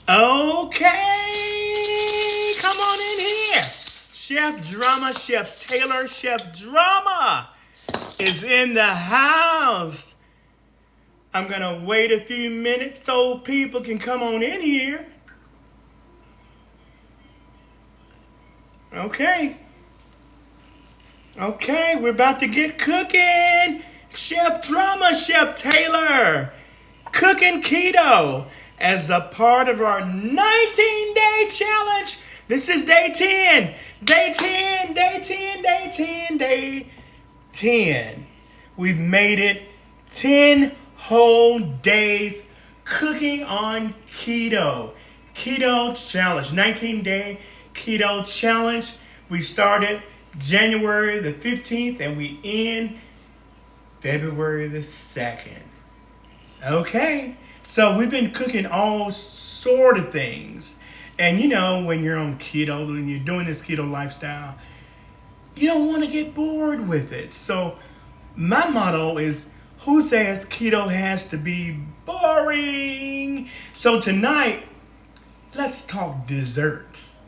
Okay, come on in here. Chef Drama, Chef Taylor, Chef Drama is in the house. I'm gonna wait a few minutes so people can come on in here. Okay. Okay, we're about to get cooking. Chef Drama, Chef Taylor, cooking keto as a part of our 19-day challenge. This is day 10. Day 10, day 10, day 10, day 10. We've made it 10 whole days cooking on keto. Keto challenge, 19-day keto challenge. We started January the 15th and we end February the 2nd. Okay, so we've been cooking all sort of things. And you know, when you're on keto, when you're doing this keto lifestyle, you don't want to get bored with it. So my motto is, who says keto has to be boring? So tonight, let's talk desserts.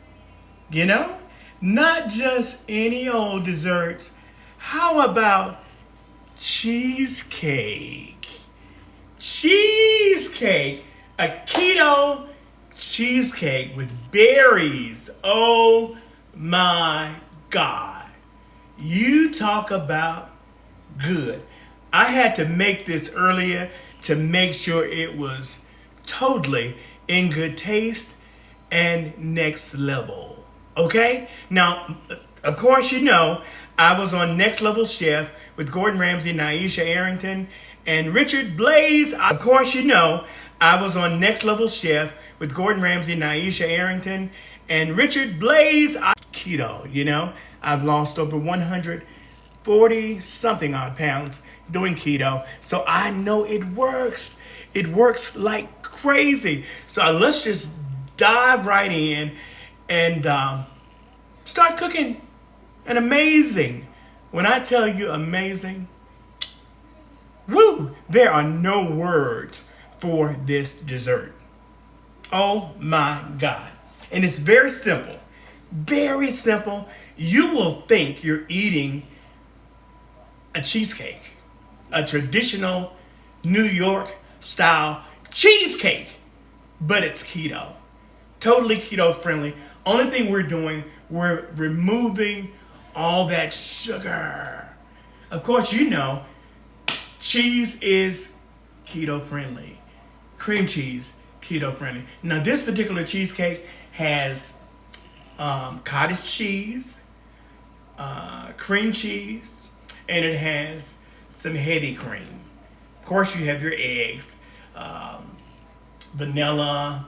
You know? Not just any old desserts. How about cheesecake? Cheesecake! A keto cheesecake with berries. Oh my God. You talk about good. I had to make this earlier to make sure it was totally in good taste and next level. Okay? Now, of course, you know, I was on Next Level Chef with Gordon Ramsay, Naisha Arrington, and Richard Blaze. Of course, you know, I was on Next Level Chef with Gordon Ramsay, Naisha Arrington, and Richard Blaze. Keto, you know, I've lost over 140 something odd pounds doing keto. So I know it works. It works like crazy. So let's just dive right in and start cooking. And amazing. When I tell you amazing, woo, there are no words for this dessert. Oh my God. And it's very simple. Very simple. You will think you're eating a cheesecake, a traditional New York style cheesecake, but it's keto. Totally keto friendly. Only thing we're doing, we're removing all that sugar. Of course, you know, cheese is keto friendly. Cream cheese, keto friendly. Now, this particular cheesecake has cottage cheese, cream cheese, and it has some heavy cream. Of course, you have your eggs, vanilla,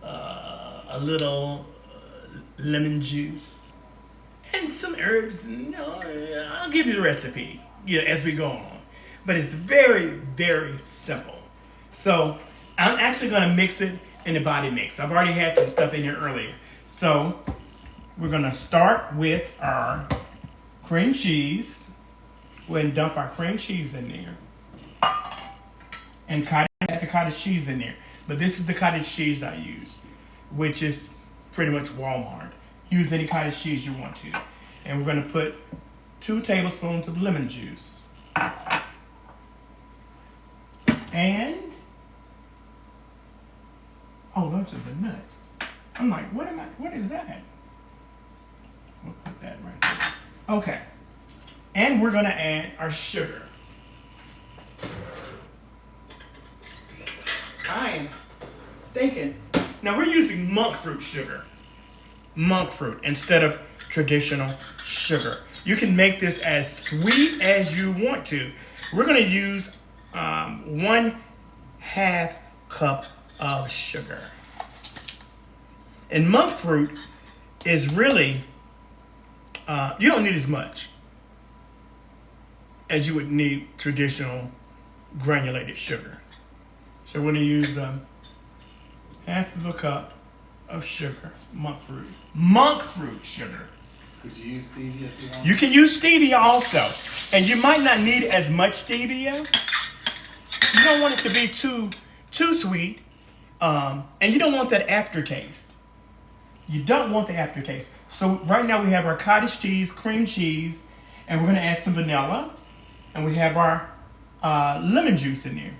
a little lemon juice, and some herbs. No, I'll give you the recipe, as we go on. But it's very, very simple. So I'm actually going to mix it in the body mix. I've already had some stuff in here earlier. So we're going to start with our cream cheese. Go ahead and dump our cream cheese in there. And add the cottage cheese in there. But this is the cottage cheese I use, which is pretty much Walmart. Use any cottage cheese you want to. And we're going to put 2 tablespoons of lemon juice. And, oh, those are the nuts. I'm like, what is that? We'll put that right there. Okay. And we're going to add our sugar. I am thinking, now we're using monk fruit sugar. Monk fruit instead of traditional sugar. You can make this as sweet as you want to. We're going to use 1/2 cup of sugar. And monk fruit is really, you don't need as much as you would need traditional granulated sugar. So we're going to use 1/2 cup of sugar, monk fruit. Monk fruit sugar. Could you use stevia if you want? You can use stevia also. And you might not need as much stevia. You don't want it to be too sweet. And you don't want that aftertaste. You don't want the aftertaste. So right now we have our cottage cheese, cream cheese, and we're going to add some vanilla. And we have our lemon juice in there.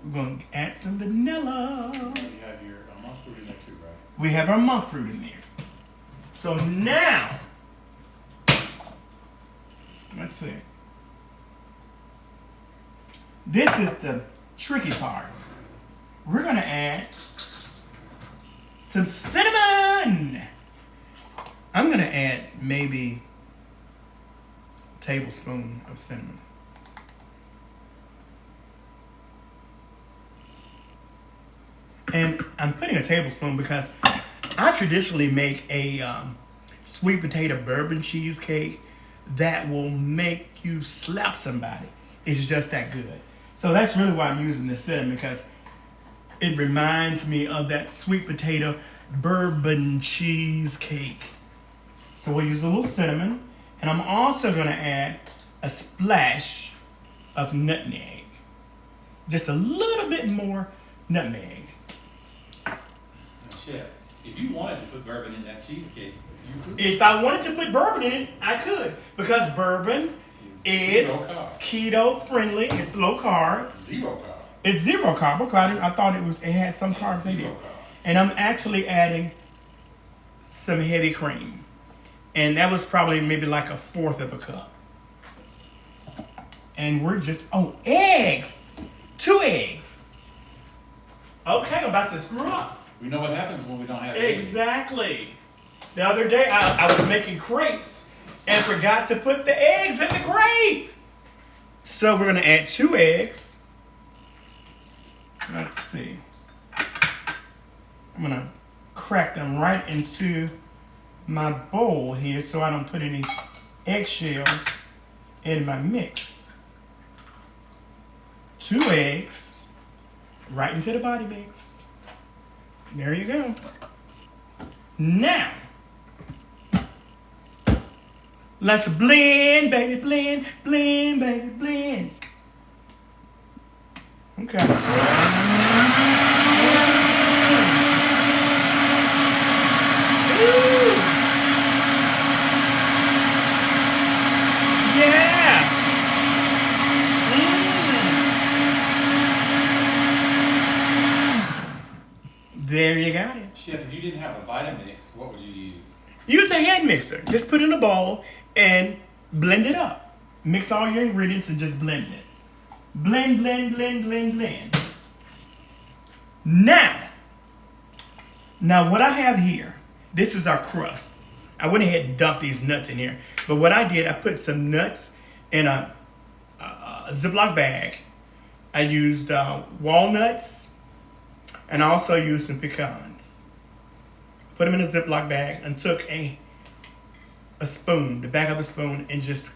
We're going to add some vanilla. You have your monk fruit in there too, right? We have our monk fruit in there. So now, let's see. This is the tricky part. We're going to add some cinnamon. I'm going to add maybe a tablespoon of cinnamon. And I'm putting a tablespoon because I traditionally make a sweet potato bourbon cheesecake that will make you slap somebody. It's just that good. So that's really why I'm using the cinnamon, because it reminds me of that sweet potato bourbon cheesecake. So we'll use a little cinnamon. And I'm also going to add a splash of nutmeg. Just a little bit more nutmeg. Now, Chef, if you wanted to put bourbon in that cheesecake, you could. If I wanted to put bourbon in it, I could. Because bourbon is keto friendly. It's low carb. Zero carb. It's zero carb. Okay, I thought it had some carbs in it. And I'm actually adding some heavy cream. And that was probably maybe like a fourth of a cup. And we're just, eggs. 2 eggs. Okay, I'm about to screw up. We know what happens when we don't have eggs. Exactly. The other day, I was making crepes and forgot to put the eggs in the crepe. So we're going to add 2 eggs. Let's see. I'm going to crack them right into my bowl here so I don't put any eggshells in my mix. 2 eggs right into the body mix. There you go. Now, let's blend, baby, blend, blend, baby, blend. Okay. Ooh. Yeah. There you got it. Chef, if you didn't have a Vitamix, what would you use? Use a hand mixer. Just put it in a bowl and blend it up. Mix all your ingredients and just blend it. Blend, blend, blend, blend, blend. Now what I have here, this is our crust. I went ahead and dumped these nuts in here. But what I did, I put some nuts in a Ziploc bag. I used walnuts and I also used some pecans. Put them in a Ziploc bag and took a spoon, the back of a spoon, and just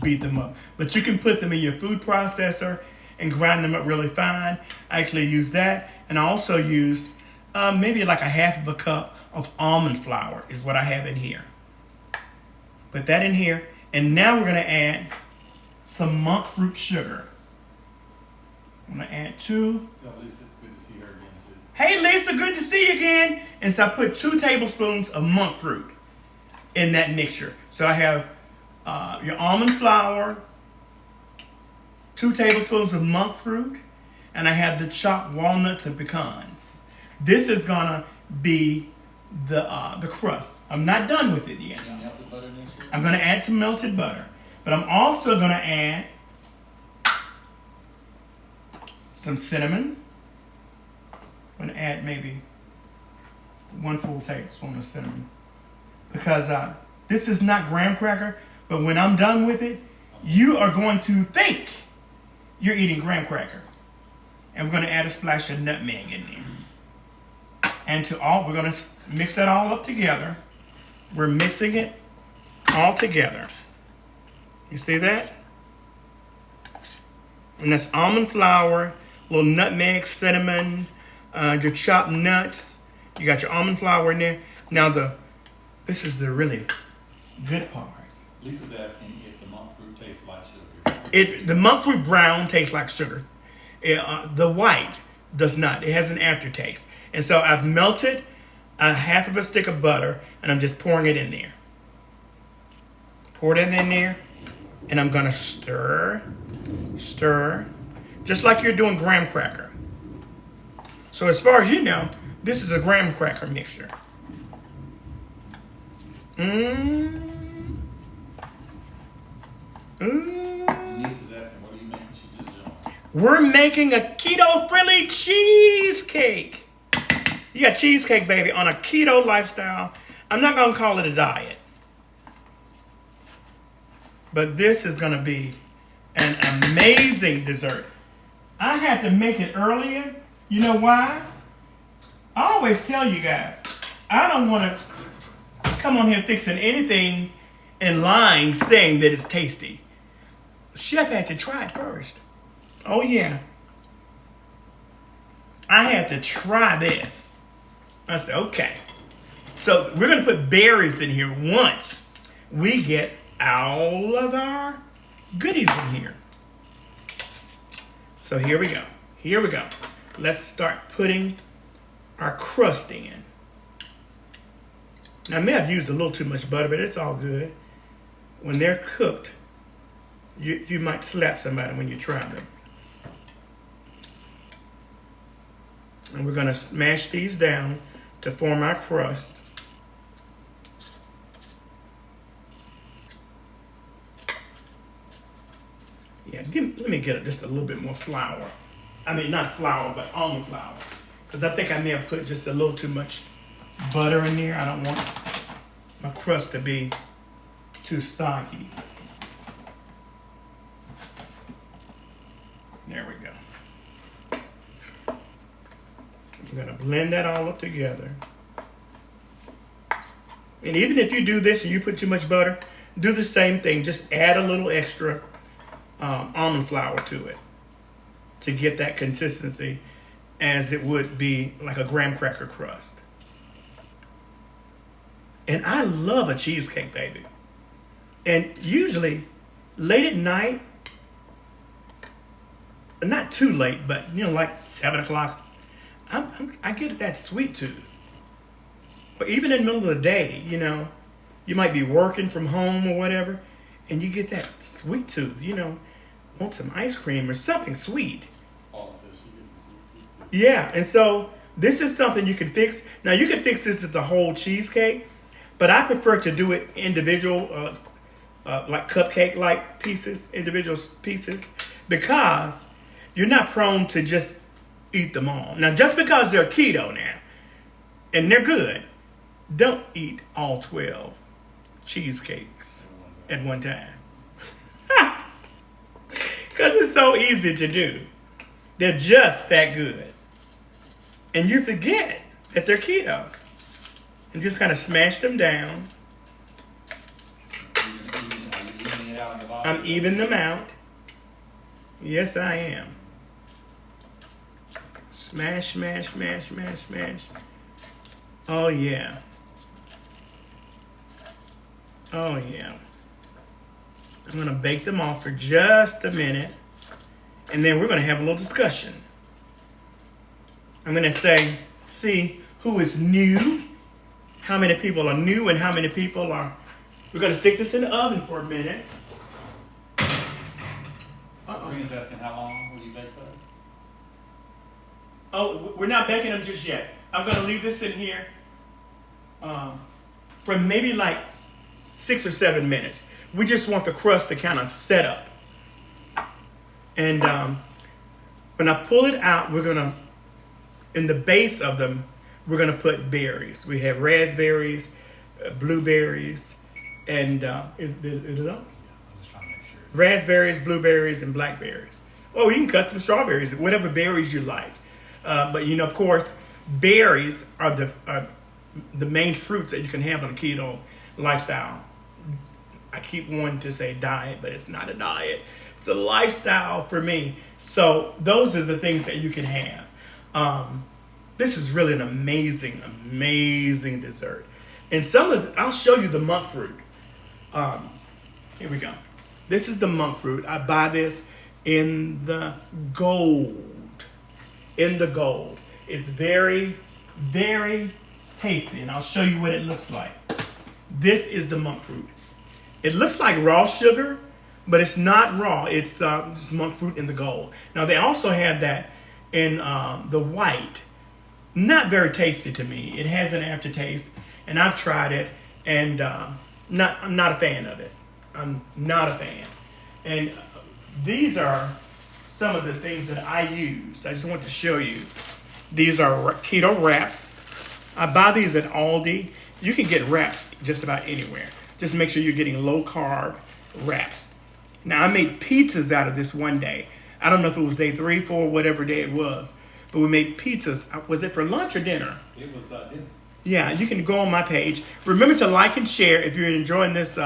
beat them up. But you can put them in your food processor and grind them up really fine. I actually used that, and I also used maybe like a half of a cup of almond flour is what I have in here. Put that in here, and now we're gonna add some monk fruit sugar. I'm gonna add 2. Tell Lisa it's good to see her again too. Hey Lisa, good to see you again. And so I put 2 tablespoons of monk fruit in that mixture. So I have your almond flour, 2 tablespoons of monk fruit, and I have the chopped walnuts and pecans. This is gonna be the crust. I'm not done with it yet. Melted butter next year? I'm gonna add some melted butter, but I'm also gonna add some cinnamon. I'm gonna add maybe 1 full tablespoon of cinnamon because this is not graham cracker, but when I'm done with it, you are going to think you're eating graham cracker. And we're gonna add a splash of nutmeg in there. And we're gonna mix that all up together. We're mixing it all together. You see that? And that's almond flour, little nutmeg, cinnamon, your chopped nuts. You got your almond flour in there. Now this is the really good part. Lisa's asking if the monk fruit tastes like sugar. The monk fruit brown tastes like sugar. The white, does not. It has an aftertaste. And so I've melted a half of a stick of butter, and I'm just pouring it in there. Pour it in there, and I'm gonna stir, just like you're doing graham cracker. So as far as you know, this is a graham cracker mixture. Mmm. Mmm. Niece is asking, what are you making? She just jumped. We're making a keto-friendly cheesecake. You got cheesecake, baby, on a keto lifestyle. I'm not gonna call it a diet, but this is gonna be an amazing dessert. I had to make it earlier. You know why? I always tell you guys, I don't want to come on here fixing anything and lying saying that it's tasty. The chef had to try it first. Oh yeah. I had to try this. I said, okay. So we're going to put berries in here once we get all of our goodies in here. So here we go. Here we go. Let's start putting our crust in. Now, I may have used a little too much butter, but it's all good. When they're cooked, you might slap somebody when you try them. And we're going to smash these down to form our crust. Yeah, let me get just a little bit more flour. I mean, not flour, but almond flour. Because I think I may have put just a little too much butter in there. I don't want my crust to be too soggy. There we go. I'm going to blend that all up together. And even if you do this and you put too much butter, do the same thing. Just add a little extra almond flour to it to get that consistency as it would be like a graham cracker crust. And I love a cheesecake, baby. And usually late at night, not too late, but like 7 o'clock, I get that sweet tooth. Or even in the middle of the day, you might be working from home or whatever, and you get that sweet tooth, want some ice cream or something sweet. Oh, so she gets the sweet tooth. Yeah, and so this is something you can fix. Now, you can fix this as the whole cheesecake, but I prefer to do it individual, like cupcake-like pieces, individual pieces, because you're not prone to just eat them all. Now, just because they're keto now, and they're good, don't eat all 12 cheesecakes at one time. Because it's so easy to do. They're just that good. And you forget that they're keto. And just kind of smash them down. I'm evening them out. Yes, I am. Smash, smash, smash, smash, smash. Oh, yeah. Oh, yeah. I'm going to bake them off for just a minute. And then we're going to have a little discussion. I'm going to see who is new, how many people are new, and how many people are... We're going to stick this in the oven for a minute. Sabrina's asking how long will you bake those? Oh, we're not baking them just yet. I'm going to leave this in here for maybe like 6 or 7 minutes. We just want the crust to kind of set up. And when I pull it out, we're going to, in the base of them, we're going to put berries. We have raspberries, blueberries, and is it on? Raspberries, blueberries, and blackberries. Oh, you can cut some strawberries, whatever berries you like. But of course, berries are the main fruits that you can have on a keto lifestyle. I keep wanting to say diet, but it's not a diet. It's a lifestyle for me. So those are the things that you can have. This is really an amazing, amazing dessert. And I'll show you the monk fruit. Here we go. This is the monk fruit. I buy this in the gold in the gold. It's very, very tasty, and I'll show you what it looks like. This is the monk fruit. It looks like raw sugar, but it's not raw. It's just monk fruit in the gold. Now they also have that in the white. Not very tasty to me. It has an aftertaste, and I've tried it, and I'm not a fan of it. I'm not a fan. And these are some of the things that I use. I just want to show you. These are keto wraps. I buy these at Aldi. You can get wraps just about anywhere. Just make sure you're getting low carb wraps. Now I made pizzas out of this one day. I don't know if it was day 3, 4, whatever day it was, but we made pizzas. Was it for lunch or dinner? It was dinner. Yeah, you can go on my page. Remember to like and share if you're enjoying this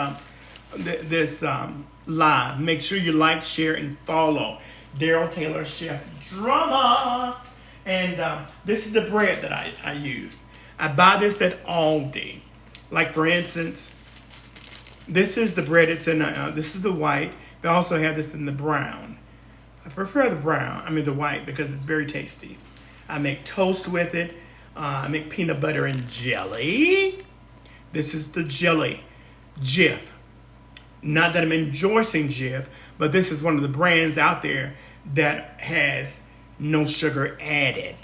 live. Make sure you like, share, and follow Daryl Taylor Chef Drama. And this is the bread that I use. I buy this at Aldi. Like for instance, this is the bread. It's in this is the white. They also have this in the brown. I prefer the white because it's very tasty. I make toast with it. I make peanut butter and jelly. This is the jelly, Jif. Not that I'm endorsing Jif, but this is one of the brands out there that has no sugar added.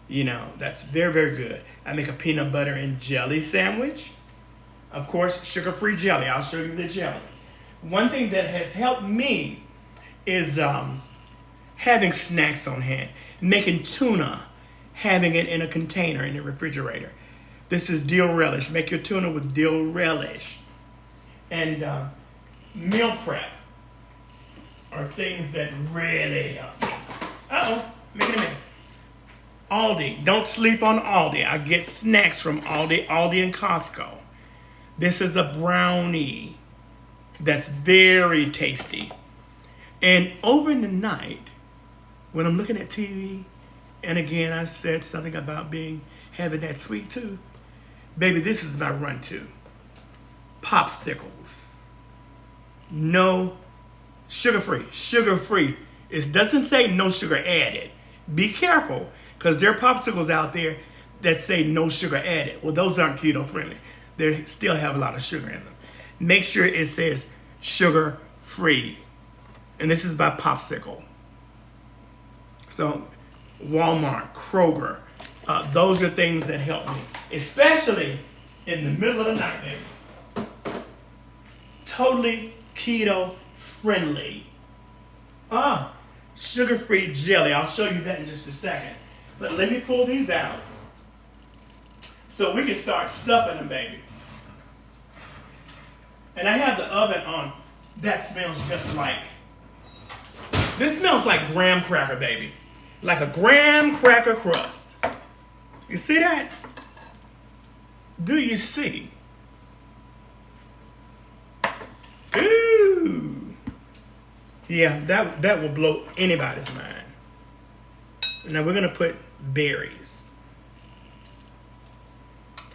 You know, that's very, very good. I make a peanut butter and jelly sandwich. Of course, sugar-free jelly. I'll show you the jelly. One thing that has helped me is having snacks on hand. Making tuna, having it in a container in the refrigerator. This is dill relish. Make your tuna with dill relish. And meal prep are things that really help me. Uh-oh, making a mess. Aldi. Don't sleep on Aldi. I get snacks from Aldi and Costco. This is a brownie that's very tasty. And over in the night, when I'm looking at TV, and again, I said something about having that sweet tooth. Baby, this is my run-to. Popsicles. No, sugar-free. Sugar-free. It doesn't say no sugar added. Be careful, because there are popsicles out there that say no sugar added. Well, those aren't keto-friendly. They still have a lot of sugar in them. Make sure it says sugar-free. And this is by Popsicle. So, Walmart, Kroger, those are things that help me, especially in the middle of the night, baby. Totally keto friendly. Sugar-free jelly. I'll show you that in just a second. But let me pull these out so we can start stuffing them, baby. And I have the oven on. That smells just like, this smells like graham cracker, baby. Like a graham cracker crust. You see that? Do you see? Ooh. Yeah, that will blow anybody's mind. Now we're going to put berries.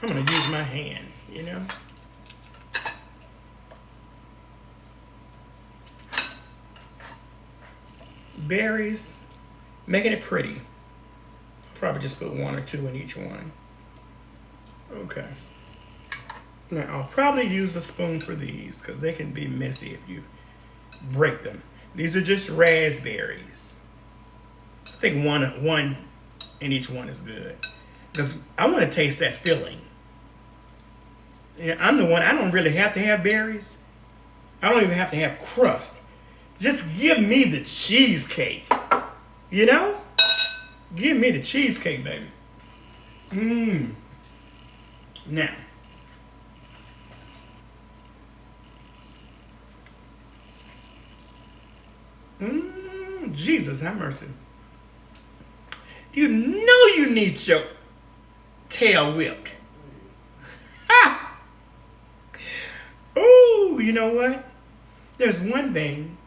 I'm going to use my hand, you know. Berries, making it pretty. Probably just put 1 or 2 in each one. Okay. Now I'll probably use a spoon for these because they can be messy if you break them. These are just raspberries. I think one in each one is good because I want to taste that filling. Yeah, I'm the one. I don't really have to have berries. I don't even have to have crust. Just give me the cheesecake. You know? Give me the cheesecake, baby. Now. Jesus, have mercy. You know you need your tail whipped. Ha! Ooh, you know what? There's one thing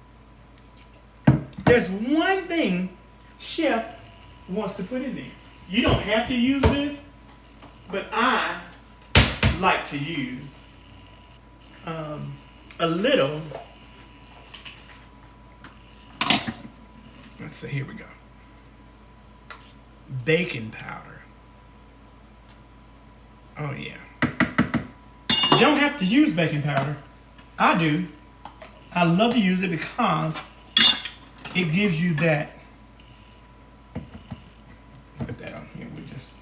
Chef wants to put in there. You don't have to use this, but I like to use a little. Let's see, here we go. baking powder. Oh yeah. You don't have to use baking powder. I do. I love to use it because it gives you that. Put that on here. We just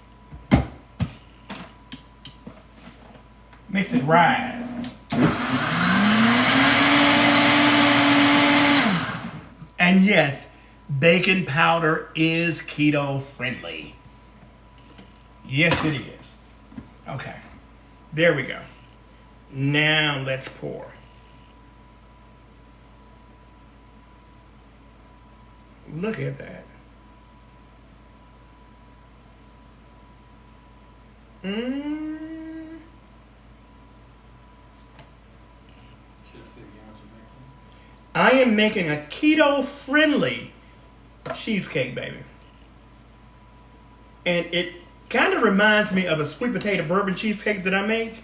makes it rise. And yes, baking powder is keto friendly. Yes, it is. Okay, there we go. Now let's pour. Look at that. Chef said, you know what you're making? I am making a keto friendly cheesecake, baby. And it kind of reminds me of a sweet potato bourbon cheesecake that I make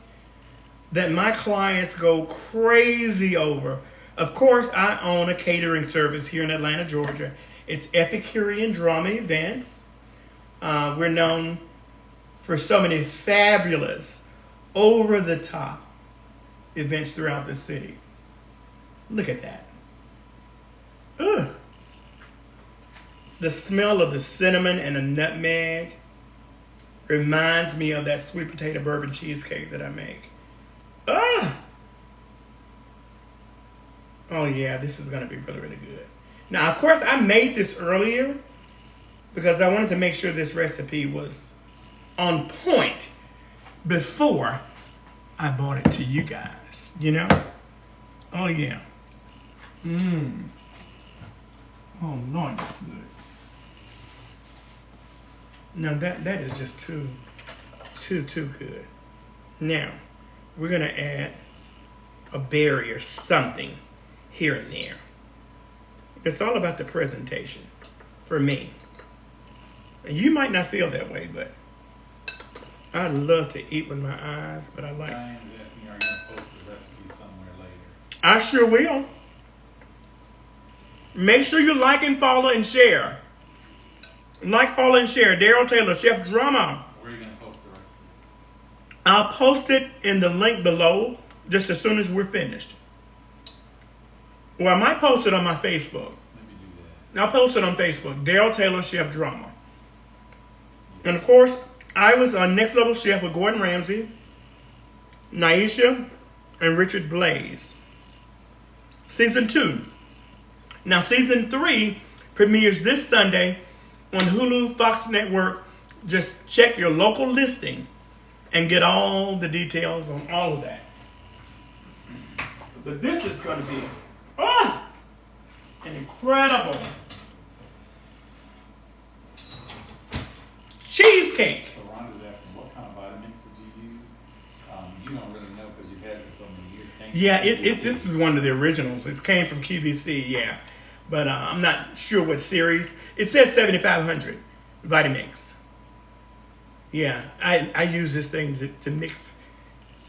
that my clients go crazy over. Of course, I own a catering service here in Atlanta, Georgia. It's Epicurean Drama Events. We're known for so many fabulous, over-the-top events throughout the city. Look at that. Ugh. The smell of the cinnamon and the nutmeg reminds me of that sweet potato bourbon cheesecake that I make. Ah! Oh yeah, this is gonna be really, really good. Now, of course, I made this earlier because I wanted to make sure this recipe was on point before I brought it to you guys, you know? Oh yeah. Oh Lord, that's good. Now that is just too good. Now, we're gonna add a berry or something here and there. It's all about the presentation for me. And you might not feel that way, but I love to eat with my eyes, but I like. Diane's asking, are you going to post the recipe somewhere later? I sure will. Make sure you like and follow and share. Like, follow, and share. Daryl Taylor, Chef Drama. Where are you going to post the recipe? I'll post it in the link below just as soon as we're finished. Or I might post it on my Facebook. Maybe do that. I'll post it on Facebook. Daryl Taylor, Chef Drama. And of course, I was on Next Level Chef with Gordon Ramsay, Naisha, and Richard Blaze. Season 2. Now, Season 3 premieres this Sunday on Hulu, Fox Network. Just check your local listing and get all the details on all of that. But this is going to be an incredible cheesecake. So Rhonda's asking, what kind of Vitamix did you use? You don't really know because you've had it for so many years. Yeah, this is one of the originals. It came from QVC, yeah. But I'm not sure what series. It says 7500 Vitamix. Yeah, I use this thing to mix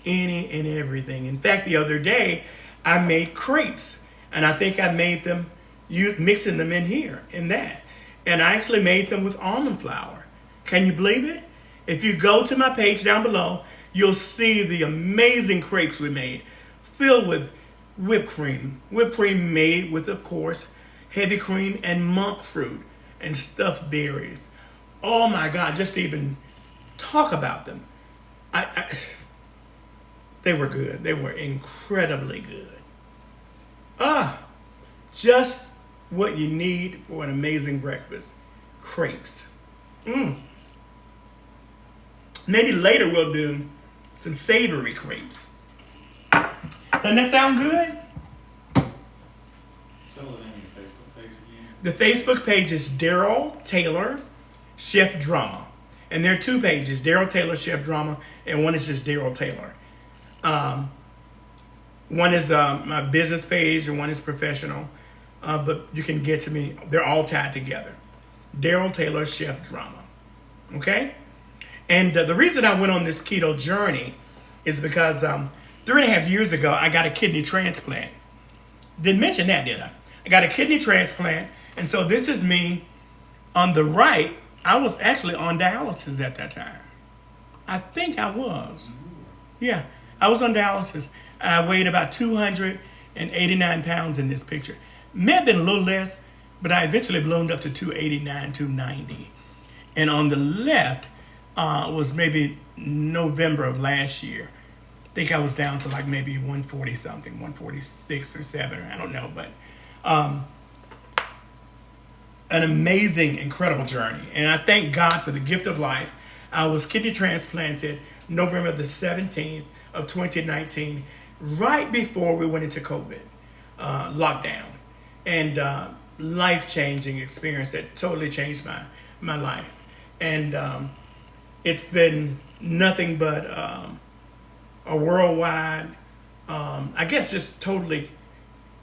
any and everything. In fact, the other day, I made crepes. And I think I made them mixing them in here, in that. And I actually made them with almond flour. Can you believe it? If you go to my page down below, you'll see the amazing crepes we made, filled with whipped cream. Whipped cream made with, of course, heavy cream and monk fruit and stuffed berries. Oh my God, just to even talk about them. They were good. They were incredibly good. Just what you need for an amazing breakfast. Crepes. Maybe later we'll do some savory crepes. Doesn't that sound good? Tell the name of your Facebook page again. The Facebook page is Daryl Taylor Chef Drama. And there are two pages, Daryl Taylor Chef Drama, and one is just Daryl Taylor. One is my business page and one is professional. But you can get to me. They're all tied together. Daryl Taylor Chef Drama. Okay? And the reason I went on this keto journey is because 3.5 years ago, I got a kidney transplant. Didn't mention that, did I? I got a kidney transplant. And so this is me on the right. I was actually on dialysis at that time. I think I was. Yeah, I was on dialysis. I weighed about 289 pounds in this picture. May have been a little less, but I eventually ballooned up to 289, 290. And on the left was maybe November of last year. I think I was down to like maybe 140 something, 146 or 7, I don't know. But an amazing, incredible journey. And I thank God for the gift of life. I was kidney transplanted November the 17th of 2019, right before we went into COVID lockdown. And life-changing experience that totally changed my life. And it's been nothing but a worldwide, I guess just totally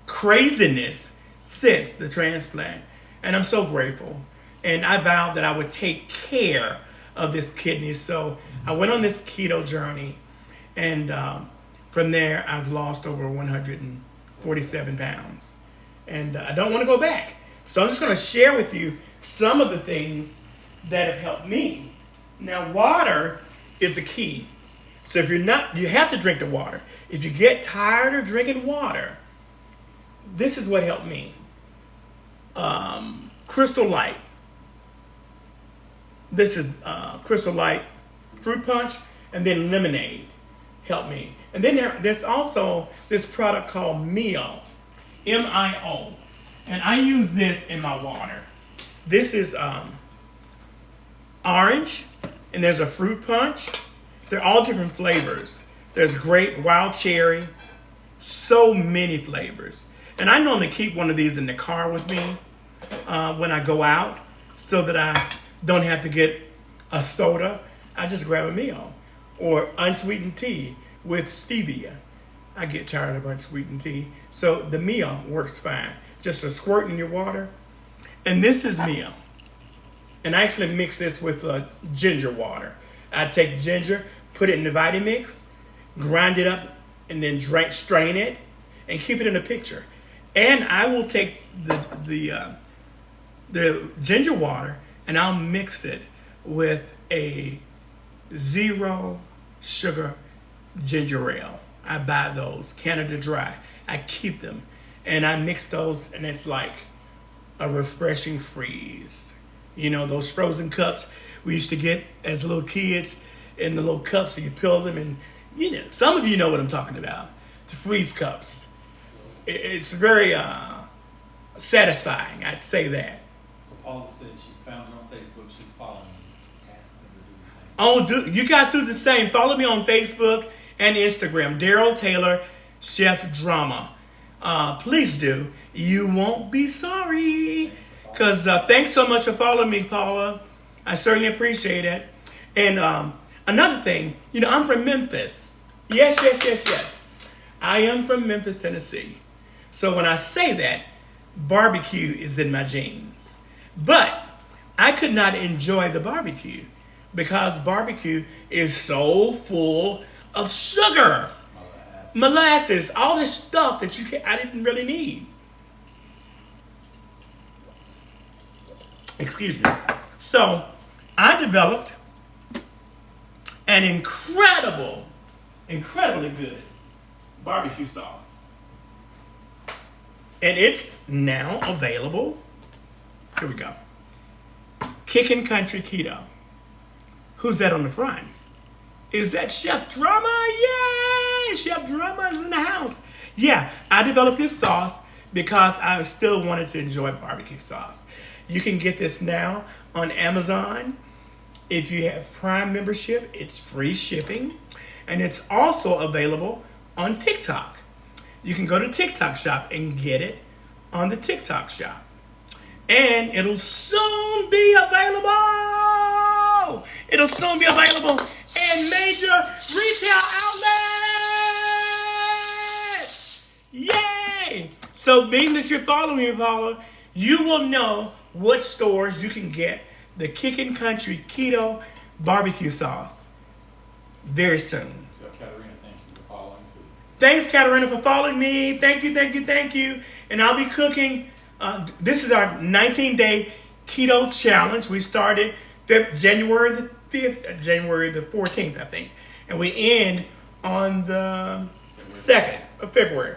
craziness since the transplant. And I'm so grateful. And I vowed that I would take care of this kidney. So I went on this keto journey. And from there, I've lost over 147 pounds. And I don't want to go back. So I'm just going to share with you some of the things that have helped me. Now, water is the key. So if you're not, you have to drink the water. If you get tired of drinking water, this is what helped me. Crystal Light. This is Crystal Light fruit punch, and then lemonade helped me. And then there's also this product called Mio, M-I-O. And I use this in my water. This is orange, and there's a fruit punch. They're all different flavors. There's grape, wild cherry, so many flavors. And I normally keep one of these in the car with me when I go out so that I don't have to get a soda. I just grab a Mio or unsweetened tea with stevia. I get tired of unsweetened tea. So the Mio works fine. Just a squirt in your water. And this is Mio. And I actually mix this with ginger water. I take ginger, put it in the Vitamix, grind it up, and then strain it, and keep it in a pitcher. And I will take the ginger water, and I'll mix it with a 0 sugar ginger ale. I buy those Canada Dry. I keep them, and I mix those, and it's like a refreshing freeze. You know, those frozen cups we used to get as little kids in the little cups, so you peel them, and you know, some of you know what I'm talking about. The freeze cups. It's very satisfying, I'd say that. So Paula said she found you on Facebook. She's following you. Ask them to do the same. Oh, you guys do the same. Follow me on Facebook and Instagram, Daryl Taylor, Chef Drama. Please do. You won't be sorry. Because thanks so much for following me, Paula. I certainly appreciate it. And another thing, you know, I'm from Memphis. Yes. I am from Memphis, Tennessee. So when I say that, barbecue is in my genes. But I could not enjoy the barbecue because barbecue is so full of sugar, molasses, all this stuff that I didn't really need. Excuse me. So I developed an incredibly good barbecue sauce. And it's now available. Here we go. Kickin' Country Keto. Who's that on the front? Is that Chef Drama? Yay! Chef Drama is in the house. Yeah, I developed this sauce because I still wanted to enjoy barbecue sauce. You can get this now on Amazon. If you have Prime membership, it's free shipping. And it's also available on TikTok. You can go to TikTok shop and get it on the TikTok shop. And it'll soon be available. It'll soon be available in major retail outlets. Yay! So being that you're following me, Paula, you will know what stores you can get the Kickin' Country Keto barbecue sauce very soon. So Katarina, thank you for following too. Thanks, Katarina, for following me. Thank you. And I'll be cooking. This is our 19-day keto challenge. We started January the 5th, January the 14th, I think. And we end on the 2nd of February.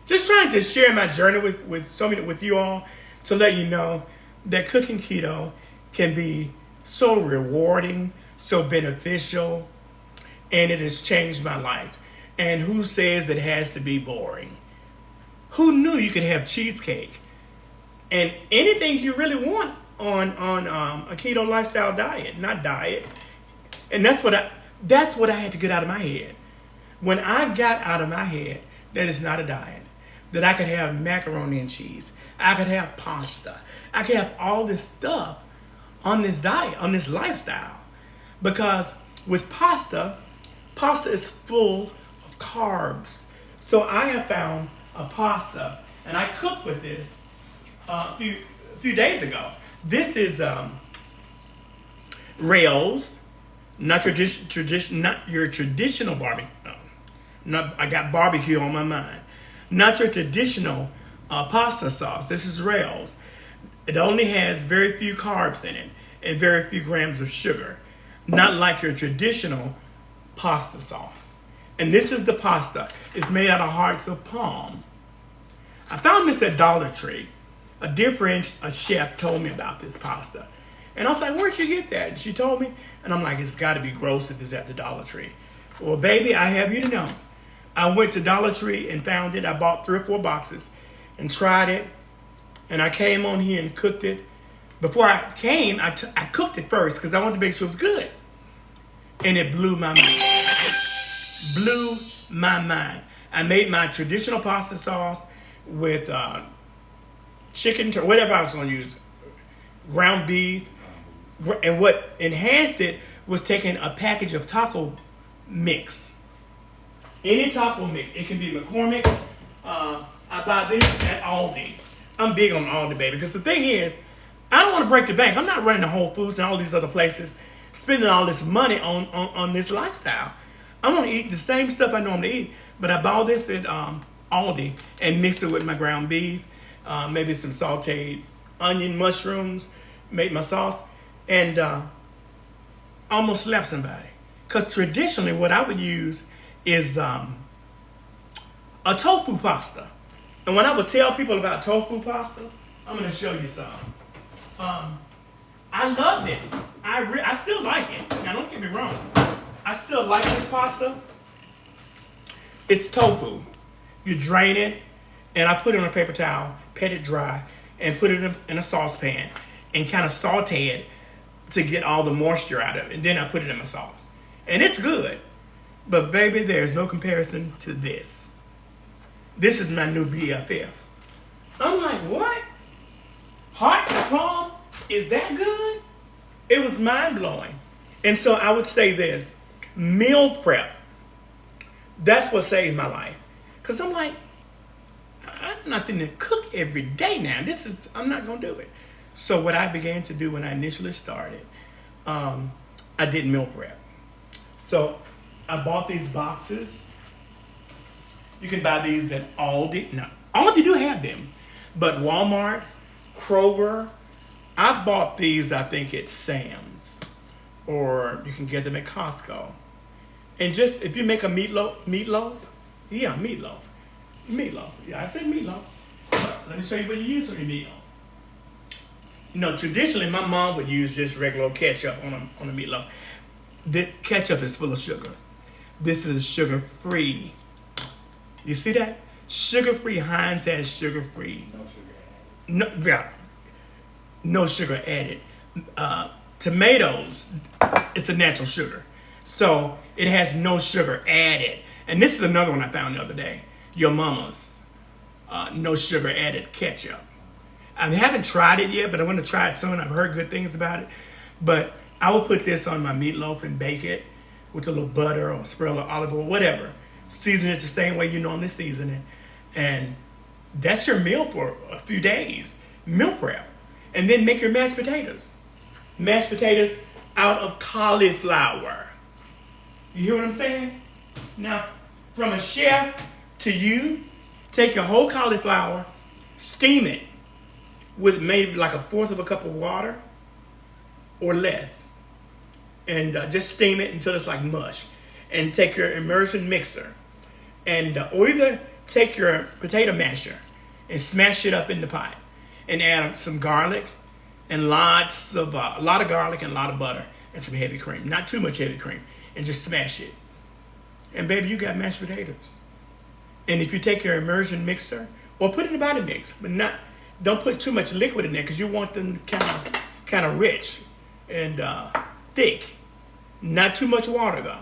Just trying to share my journey with you all to let you know that cooking keto can be so rewarding, so beneficial, and it has changed my life. And who says it has to be boring? Who knew you could have cheesecake and anything you really want on a keto lifestyle diet, not diet. And that's what I had to get out of my head. When I got out of my head that it's not a diet, that I could have macaroni and cheese, I could have pasta, I could have all this stuff on this diet, on this lifestyle. Because with pasta is full of carbs. So I have found a pasta, and I cooked with this a few days ago. This is Rails, not your traditional barbecue. I got barbecue on my mind. Not your traditional pasta sauce. This is Rails. It only has very few carbs in it and very few grams of sugar. Not like your traditional pasta sauce. And this is the pasta. It's made out of hearts of palm. I found this at Dollar Tree. A dear friend, a chef, told me about this pasta. And I was like, where'd you get that? And she told me. And I'm like, it's got to be gross if it's at the Dollar Tree. Well, baby, I have you to know. I went to Dollar Tree and found it. I bought 3 or 4 boxes and tried it. And I came on here and cooked it. Before I came, I cooked it first because I wanted to make sure it was good. And it blew my mind. Blew my mind. I made my traditional pasta sauce with chicken, whatever I was going to use, ground beef. And what enhanced it was taking a package of taco mix. Any taco mix. It can be McCormick's. I buy this at Aldi. I'm big on Aldi, baby. Because the thing is, I don't want to break the bank. I'm not running to Whole Foods and all these other places, spending all this money on this lifestyle. I want to eat the same stuff I normally eat. But I bought this at Aldi and mixed it with my ground beef, maybe some sauteed onion, mushrooms, made my sauce, and almost slapped somebody. Because traditionally what I would use is a tofu pasta. And when I would tell people about tofu pasta, I'm going to show you some. I loved it. I still like it. Now, don't get me wrong. I still like this pasta. It's tofu. You drain it, and I put it on a paper towel, pat it dry, and put it in a saucepan, and kind of saute it to get all the moisture out of it. And then I put it in my sauce. And it's good. But baby, there's no comparison to this. This is my new BFF. I'm like, what? Hearts of palm? Is that good? It was mind-blowing. And so I would say this, meal prep, that's what saved my life. Because I'm like, I'm not going to cook every day now. I'm not going to do it. So what I began to do when I initially started, I did meal prep. So I bought these boxes. You can buy these at Aldi. No, Aldi do have them. But Walmart, Kroger, I bought these, I think, at Sam's. Or you can get them at Costco. And just, if you make a meatloaf. Yeah, meatloaf. Yeah, I said meatloaf. Let me show you what you use on your meatloaf. You know, traditionally, my mom would use just regular ketchup on a meatloaf. The ketchup is full of sugar. This is sugar-free. You see that? Sugar-free. Heinz has sugar-free. No sugar added. Tomatoes, it's a natural sugar. So it has no sugar added. And this is another one I found the other day. Your Mama's no sugar added ketchup. I haven't tried it yet, but I'm going to try it soon. I've heard good things about it. But I will put this on my meatloaf and bake it with a little butter or sprinkle of olive oil, whatever. Season it the same way you normally season it. And that's your meal for a few days. Meal prep. And then make your mashed potatoes. Mashed potatoes out of cauliflower. You hear what I'm saying? Now, from a chef to you, take your whole cauliflower, steam it with maybe like 1/4 of a cup of water, or less, and just steam it until it's like mush. And take your immersion mixer, and or either take your potato masher and smash it up in the pot, and add some garlic and a lot of garlic and a lot of butter and some heavy cream, not too much heavy cream, and just smash it. And baby, you got mashed potatoes. And if you take your immersion mixer, or put it in a body mix, but don't put too much liquid in there because you want them kind of rich and thick. Not too much water though.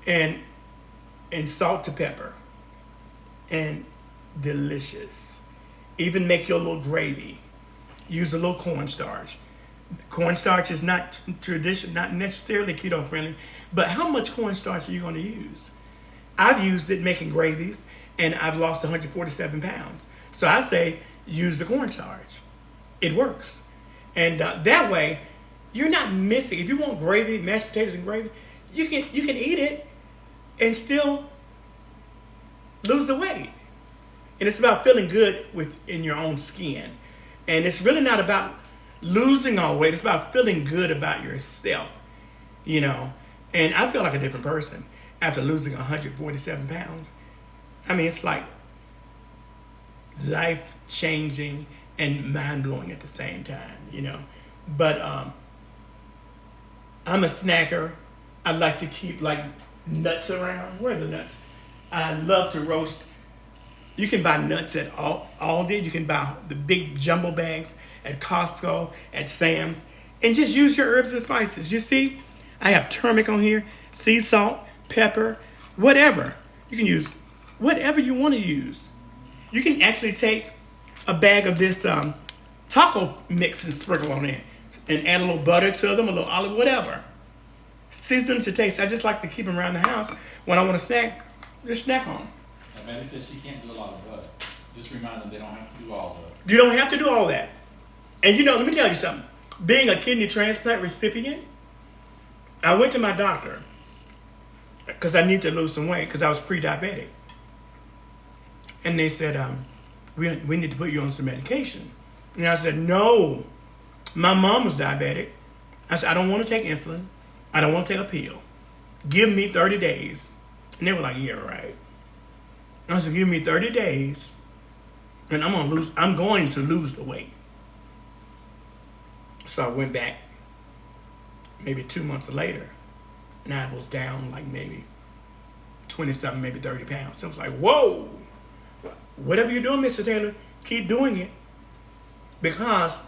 And salt to pepper. And delicious. Even make your little gravy. Use a little cornstarch. Cornstarch is not not necessarily keto friendly, but how much cornstarch are you going to use? I've used it making gravies, and I've lost 147 pounds. So I say use the cornstarch. It works, and that way you're not missing. If you want gravy, mashed potatoes and gravy, you can eat it and still lose the weight. And it's about feeling good in your own skin, and it's really not about losing all weight. It's about feeling good about yourself, you know. And I feel like a different person after losing 147 pounds. I mean, it's like life-changing and mind-blowing at the same time, you know. But I'm a snacker. I like to keep like nuts around. Where are the nuts? I love to roast. You can buy nuts at Aldi. You can buy the big jumbo bags at Costco, at Sam's, and just use your herbs and spices. You see, I have turmeric on here, sea salt, pepper, whatever. You can use whatever you want to use. You can actually take a bag of this taco mix and sprinkle on it, and add a little butter to them, a little olive, whatever. Season to taste. I just like to keep them around the house. When I want to snack, just snack on them. Maddie says she can't do a lot of butter. Just remind them they don't have to do all of it. You don't have to do all that. And you know, let me tell you something. Being a kidney transplant recipient, I went to my doctor because I need to lose some weight because I was pre-diabetic. And they said, we need to put you on some medication. And I said, no, my mom was diabetic. I said, I don't want to take insulin. I don't want to take a pill. Give me 30 days. And they were like, yeah, right. I said, give me 30 days and I'm going to lose the weight. So I went back maybe 2 months later, and I was down like maybe 20-something, maybe 30 pounds. So I was like, whoa, whatever you're doing, Mr. Taylor, keep doing it. Because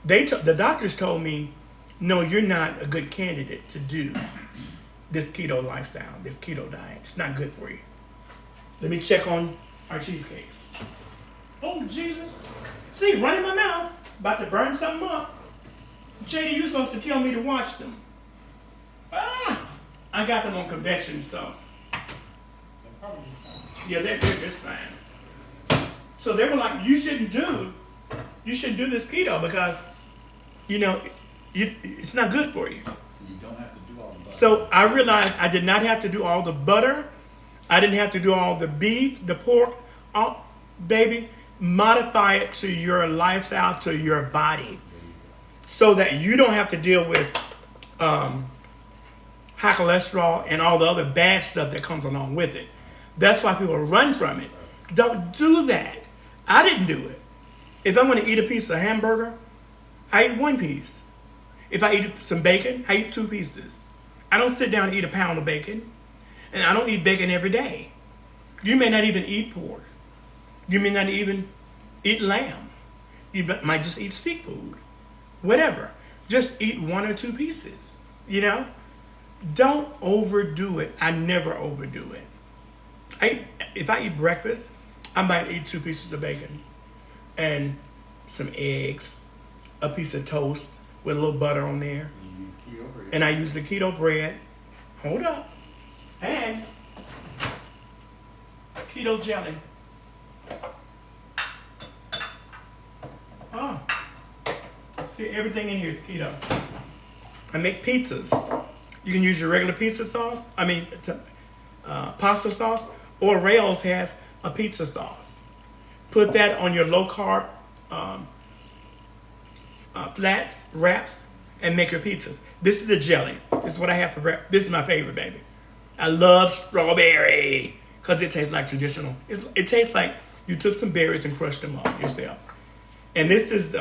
the doctors told me, no, you're not a good candidate to do this keto lifestyle, this keto diet. It's not good for you. Let me check on our cheesecakes. Oh, Jesus. See, running my mouth, about to burn something up. JD, you're supposed to tell me to watch them. I got them on convection, so. Yeah, they're just fine. So they were like, you shouldn't do this keto because, you know, it's not good for you. So you don't have to do all the butter. So I realized I did not have to do all the butter. I didn't have to do all the beef, the pork. Baby, modify it to your lifestyle, to your body, so that you don't have to deal with high cholesterol and all the other bad stuff that comes along with it. That's why people run from it. Don't do that. I didn't do it. If I'm going to eat a piece of hamburger, I eat one piece. If I eat some bacon, I eat 2 pieces. I don't sit down and eat a pound of bacon. And I don't eat bacon every day. You may not even eat pork. You may not even eat lamb. You might just eat seafood. Whatever. Just eat 1 or 2 pieces. You know? Don't overdo it. I never overdo it. If I eat breakfast, I might eat 2 pieces of bacon and some eggs, a piece of toast with a little butter on there. You use keto bread. And I use the keto bread. Hold up. And keto jelly. Oh. See, everything in here is keto. I make pizzas. You can use your regular pizza sauce. Pasta sauce. Or Rails has a pizza sauce. Put that on your low carb flats, wraps, and make your pizzas. This is the jelly. This is what I have for breakfast. This is my favorite, baby. I love strawberry because it tastes like traditional. It tastes like you took some berries and crushed them up yourself. And this is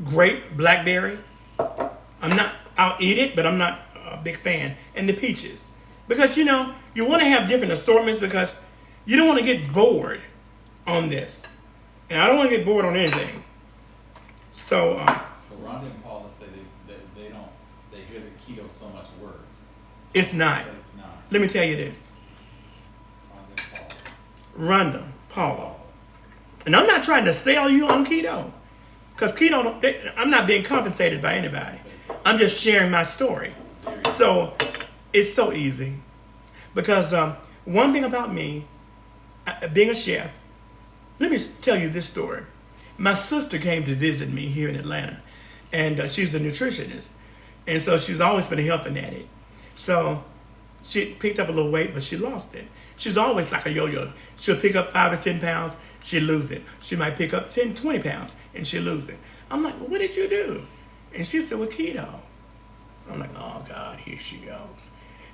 grape blackberry. I'll eat it, but I'm not a big fan. And the peaches. Because, you know, you want to have different assortments because you don't want to get bored on this. And I don't want to get bored on anything. So Rhonda and Paula say they hear that keto so much work. It's not. But it's not. Let me tell you this. Rhonda, Paula. And I'm not trying to sell you on keto. Because keto, I'm not being compensated by anybody. I'm just sharing my story. So it's so easy. Because one thing about me, being a chef, let me tell you this story. My sister came to visit me here in Atlanta, and she's a nutritionist. And so she's always been helping at it. So she picked up a little weight, but she lost it. She's always like a yo-yo. She'll pick up 5 or 10 pounds, she'll lose it. She might pick up 10, 20 pounds, and she'll lose it. I'm like, well, what did you do? And she said, well, keto. I'm like, oh, God, here she goes.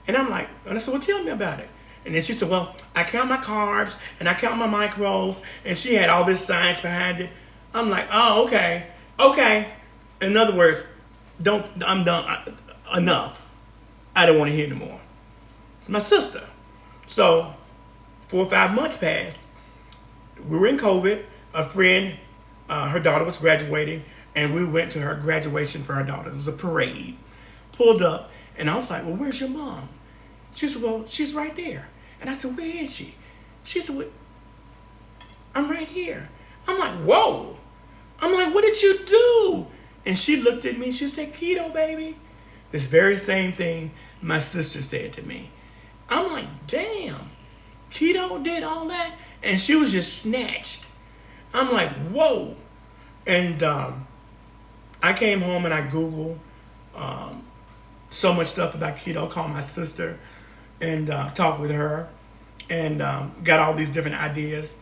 And I said, well, tell me about it. And then she said, well, I count my carbs, and I count my macros, and she had all this science behind it. I'm like, oh, okay. In other words, I'm done, enough. I don't want to hear anymore. It's my sister. So 4 or 5 months passed. We were in COVID. A friend, her daughter was graduating, and we went to her graduation for her daughter. It was a parade. Pulled up, and I was like, well, where's your mom? She said, well, she's right there. And I said, where is she? She said, well, I'm right here. I'm like, whoa. I'm like, what did you do? And she looked at me. She said, keto, baby. This very same thing my sister said to me. I'm like, damn, keto did all that? And she was just snatched. I'm like, whoa. And I came home and I Googled so much stuff about keto, called my sister and talked with her and got all these different ideas.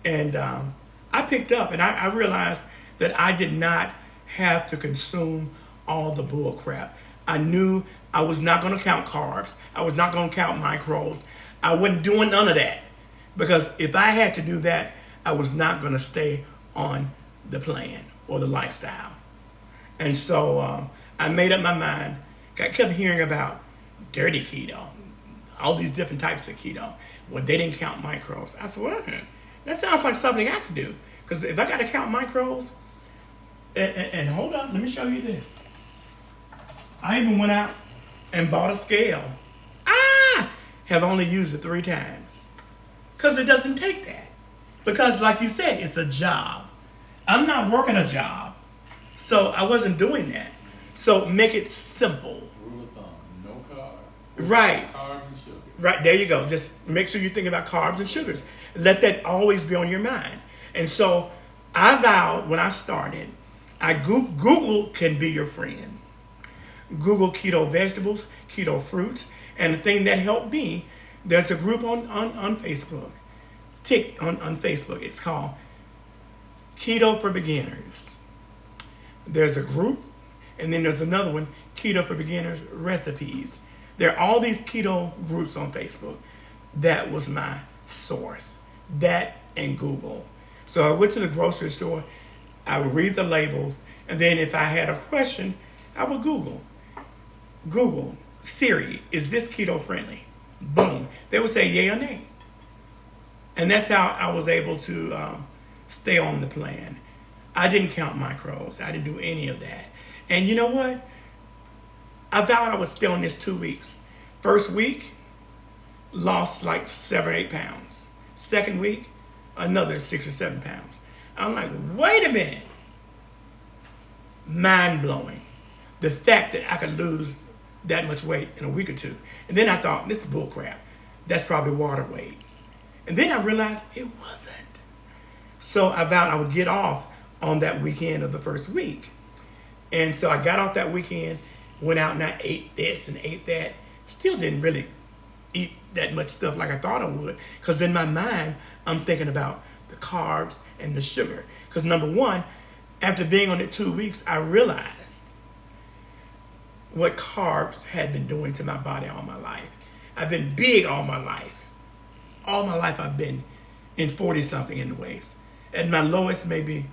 And I picked up and I realized that I did not have to consume all the bull crap. I knew I was not going to count carbs. I was not going to count macros. I wasn't doing none of that. Because if I had to do that, I was not going to stay on the plan or the lifestyle. And so I made up my mind. I kept hearing about dirty keto, all these different types of keto. Well, they didn't count macros. I said, well, that sounds like something I could do. Because if I got to count macros, and hold up, let me show you this. I even went out and bought a scale. Have only used it 3 times. Because it doesn't take that. Because like you said, it's a job. I'm not working a job. So I wasn't doing that. So make it simple. Rule of thumb, no carbs. Right. Carbs and sugar. Right, there you go. Just make sure you think about carbs and sugars. Let that always be on your mind. And so I vowed when I started, Google can be your friend. Google keto vegetables, keto fruits. And the thing that helped me, there's a group on Facebook. On Facebook. It's called Keto for Beginners. There's a group, and then there's another one, Keto for Beginners Recipes. There are all these keto groups on Facebook. That was my source. That and Google. So I went to the grocery store, I would read the labels, and then if I had a question, I would Google. Google, Siri, is this keto friendly? Boom. They would say yay or nay. And that's how I was able to stay on the plan. I didn't count macros. I didn't do any of that. And you know what? I vowed I would stay on this 2 weeks. First week, lost like 7 or 8 pounds. Second week, another 6 or 7 pounds. I'm like, wait a minute. Mind blowing. The fact that I could lose that much weight in a week or 2. And then I thought, this is bull crap. That's probably water weight. And then I realized it wasn't. So I vowed I would get off on that weekend of the first week. And so I got off that weekend, went out and I ate this and ate that. Still didn't really eat that much stuff like I thought I would. Because in my mind, I'm thinking about the carbs and the sugar. Because number one, after being on it 2 weeks, I realized what carbs had been doing to my body all my life. I've been big all my life. All my life I've been in 40 something in the waist. At my lowest, maybe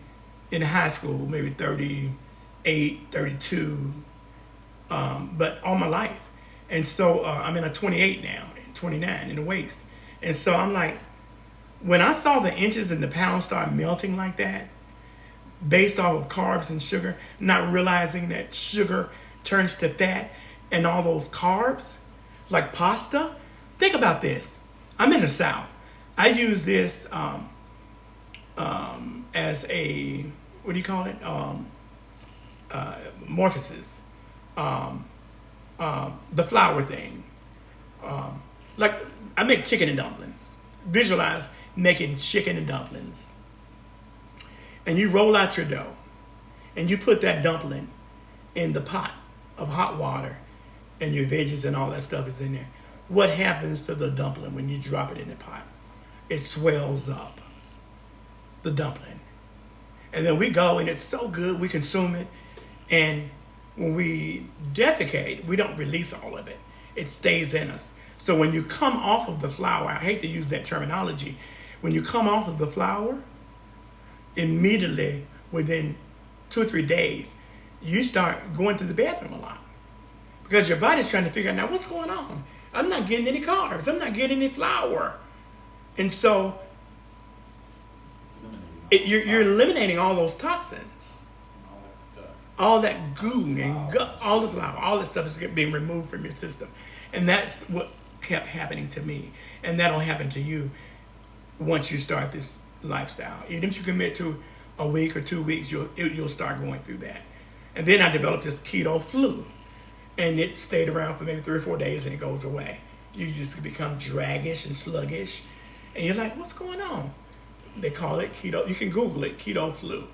in high school, maybe 38, 32, but all my life. And so I'm in a 28 now, and 29 in the waist. And so I'm like, when I saw the inches and the pounds start melting like that, based off of carbs and sugar, not realizing that sugar turns to fat and all those carbs, like pasta. Think about this. I'm in the South. I use this as a, what do you call it? Morphosis. The flour thing. Like, I make chicken and dumplings. Visualize making chicken and dumplings. And you roll out your dough. And you put that dumpling in the pot of hot water. And your veggies and all that stuff is in there. What happens to the dumpling when you drop it in the pot? It swells up. The dumpling. And then we go, and it's so good, we consume it. And when we defecate, we don't release all of it. It stays in us. So when you come off of the flour, I hate to use that terminology, when you come off of the flour, immediately within 2 or 3 days, you start going to the bathroom a lot. Because your body's trying to figure out, now what's going on? I'm not getting any carbs. I'm not getting any flour. And so you're eliminating all those toxins. All that goo and gut, all the flour, all that stuff is being removed from your system. And that's what kept happening to me. And that'll happen to you once you start this lifestyle. Even if you commit to a week or 2 weeks, you'll start going through that. And then I developed this keto flu. And it stayed around for maybe 3 or 4 days and it goes away. You just become draggish and sluggish. And you're like, what's going on? They call it keto. You can Google it, keto flu.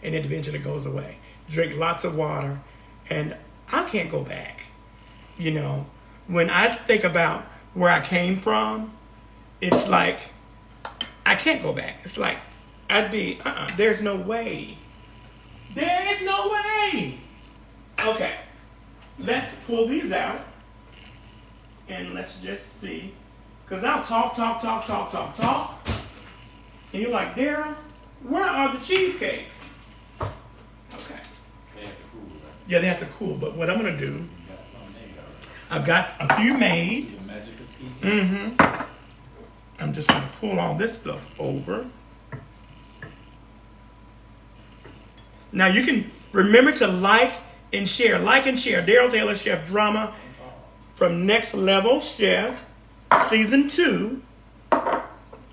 And it eventually goes away. Drink lots of water. And I can't go back. You know, when I think about where I came from, it's like, I can't go back. It's like, I'd be, there's no way. There is no way. Okay. Let's pull these out and let's just see. Because I'll talk. And you're like, Daryl, where are the cheesecakes? Okay. They have to cool, right? Yeah, they have to cool. But what I'm going to do, You got some made already. I've got a few made. The magic of tea. Mm-hmm. I'm just going to pull all this stuff over. Now you can remember to like and share. Like and share. Daryl Taylor Chef Drama from Next Level Chef Season 2.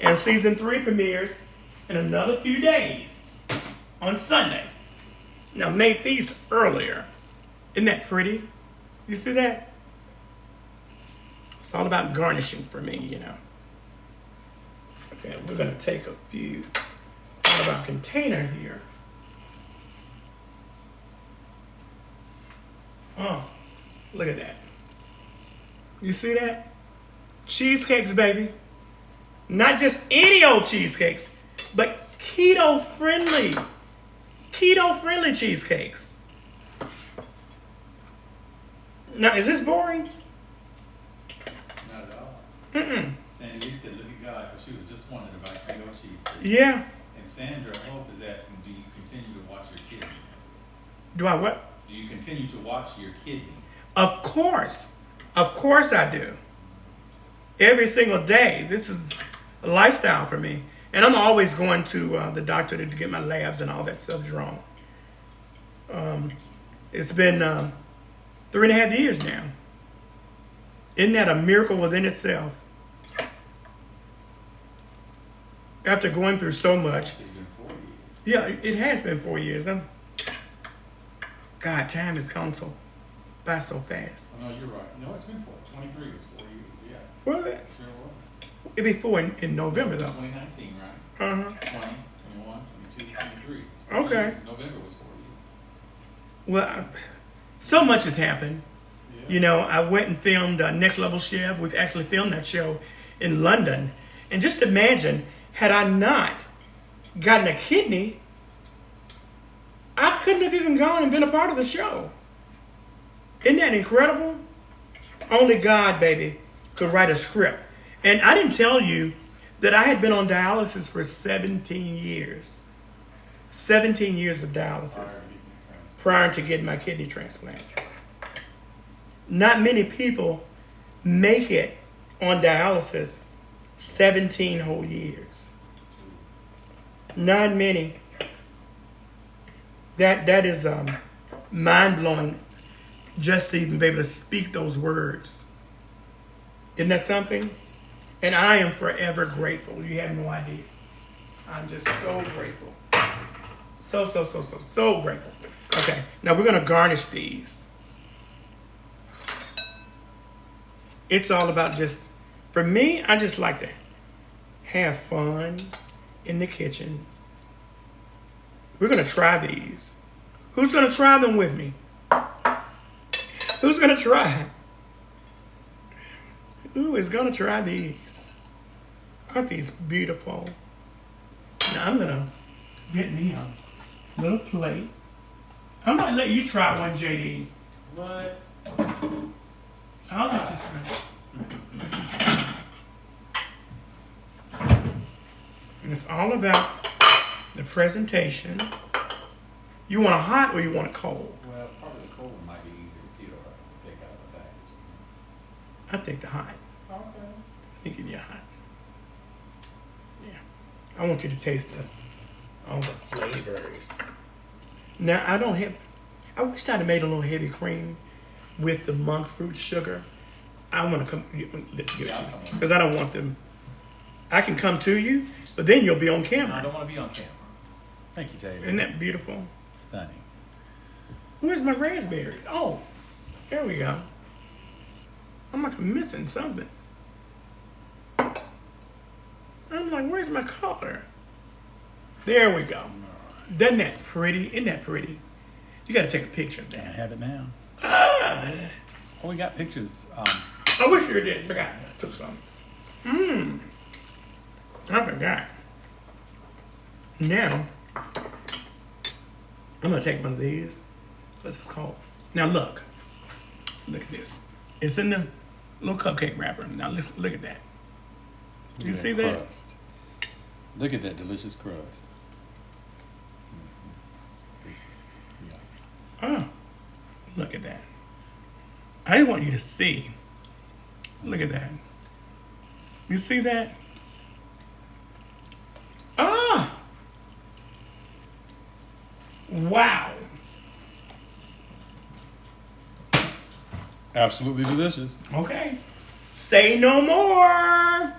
And Season 3 premieres in another few days on Sunday. Now, made these earlier. Isn't that pretty? You see that? It's all about garnishing for me, you know. Okay, we're going to take a few out of our container here. Oh, look at that. You see that? Cheesecakes, baby. Not just any old cheesecakes, but keto-friendly cheesecakes. Now, is this boring? Not at all. Mm-mm. Sandy Lee said, look at God, because she was just wondering about keto cheesecake. Yeah. And Sandra Hope is asking, do you continue to watch your kidney? Do I what? Do you continue to watch your kidney? Of course. Of course I do. Every single day. This is a lifestyle for me. And I'm always going to the doctor to get my labs and all that stuff drawn. It's been 3.5 years now. Isn't that a miracle within itself? After going through so much. It's been 4 years. Yeah, it has been 4 years. God, time has gone by so fast. Oh, no, you're right. No, it's been 23 was 4 years, yeah. Was it? Sure was. It'd be 4 in November, though. 2019, right? Uh-huh. 20, 21, 22, 23. Okay. Years. November was 4 years. Well, so much has happened. Yeah. You know, I went and filmed Next Level Chef. We've actually filmed that show in London. And just imagine, had I not gotten a kidney, I couldn't have even gone and been a part of the show. Isn't that incredible? Only God, baby, could write a script. And I didn't tell you that I had been on dialysis for 17 years. 17 years of dialysis prior to getting my kidney transplant. Not many people make it on dialysis 17 whole years. Not many. That is mind-blowing just to even be able to speak those words. Isn't that something? And I am forever grateful. You have no idea. I'm just so grateful. So grateful. Okay, now we're going to garnish these. It's all about just, for me, I just like to have fun in the kitchen. We're going to try these. Who's going to try them with me? Who's going to try? Who is going to try these? Aren't these beautiful? Now I'm going to get me a little plate. I'm going to let you try one, JD. What? I'll let you try. And it's all about the presentation. You want a hot or you want a cold? Well, probably the cold one might be easier to take out of the package. I think the hot. Okay. Let me give you a hot. Yeah. I want you to taste all the flavors. Now, I wish I'd have made a little heavy cream with the monk fruit sugar. I want to come, give it to you. Because I don't want them. I can come to you, but then you'll be on camera. No, I don't want to be on camera. Thank you, Taylor. Isn't that beautiful? Stunning. Where's my raspberries? Oh, there we go. I'm like missing something. I'm like, where's my color? There we go. Isn't that pretty? Isn't that pretty? You got to take a picture of Can I that. have it now? Ah, Oh, we got pictures. I wish you did. Forgot. I took some. I forgot. Now, I'm going to take one of these. What's this called? Now, look. Look at this. It's in the little cupcake wrapper. Now, listen, look at that. Look You at see that? crust. Look at that delicious crust. Oh, look at that. I want you to see. Look at that. You see that? Ah! Wow. Absolutely delicious. Okay. Say no more.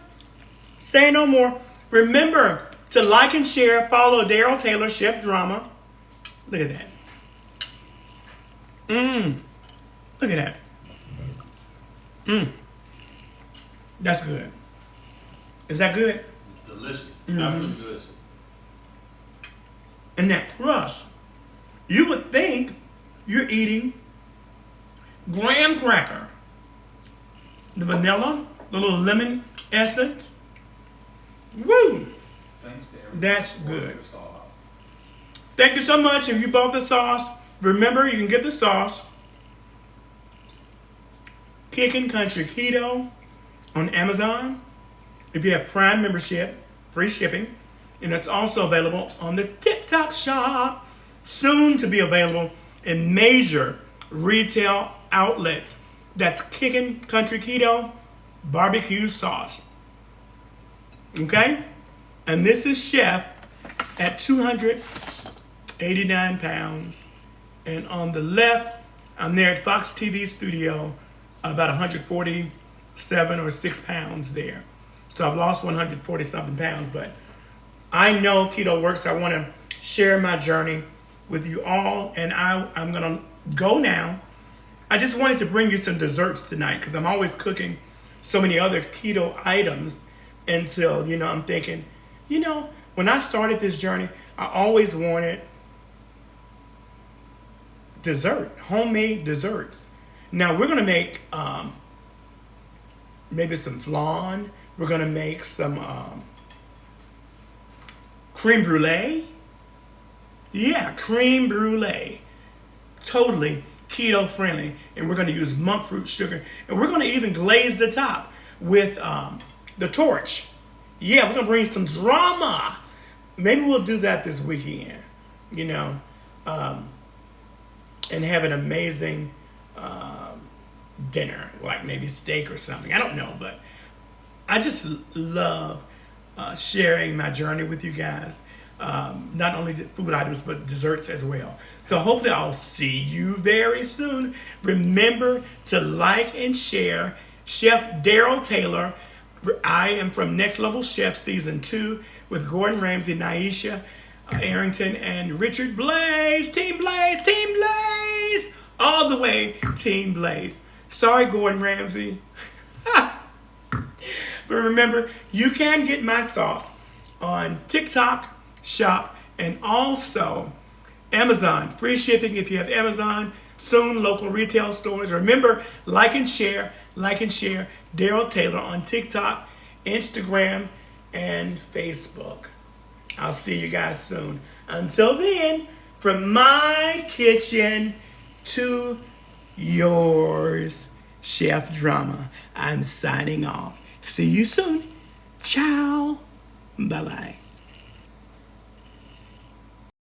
Say no more. Remember to like and share. Follow Daryl Taylor, Chef Drama. Look at that. Look at that. That's good. Is that good? It's delicious. Absolutely delicious. And that crust, you would think you're eating graham cracker. The vanilla, the little lemon essence. Woo! Thanks to everyone. That's for good. your sauce. Thank you so much. If you bought the sauce, remember you can get the sauce. Kickin' Country Keto on Amazon. If you have Prime membership, free shipping. And it's also available on the TikTok shop. Soon to be available in major retail outlets. That's Kickin' Country Keto barbecue sauce. Okay? And this is Chef at 289 pounds. And on the left, I'm there at Fox TV studio, about 147 or 6 pounds there. So I've lost 140 something pounds, but I know keto works. I want to share my journey with you all, and I'm going to go now. I just wanted to bring you some desserts tonight because I'm always cooking so many other keto items until, I'm thinking, when I started this journey, I always wanted dessert, homemade desserts. Now we're going to make maybe some flan. We're going to make some creme brulee. Yeah, creme brulee. Totally keto friendly, and we're going to use monk fruit sugar, and we're going to even glaze the top with the torch. Yeah, we're going to bring some drama. Maybe we'll do that this weekend, you know, and have an amazing dinner, like maybe steak or something. I don't know, but I just love sharing my journey with you guys. Not only food items, but desserts as well. So hopefully I'll see you very soon. Remember to like and share. Chef Daryl Taylor. I am from Next Level Chef Season 2 with Gordon Ramsay, Naisha Arrington, and Richard Blaze. Team Blaze, Team Blaze. All the way, Team Blaze. Sorry, Gordon Ramsay. But remember, you can get my sauce on TikTok Shop and also Amazon. Free shipping if you have Amazon. Soon, local retail stores. Remember, like and share. Daryl Taylor on TikTok, Instagram, and Facebook. I'll see you guys soon. Until then, from my kitchen to yours, Chef Drama, I'm signing off. See you soon. Ciao. Bye-bye.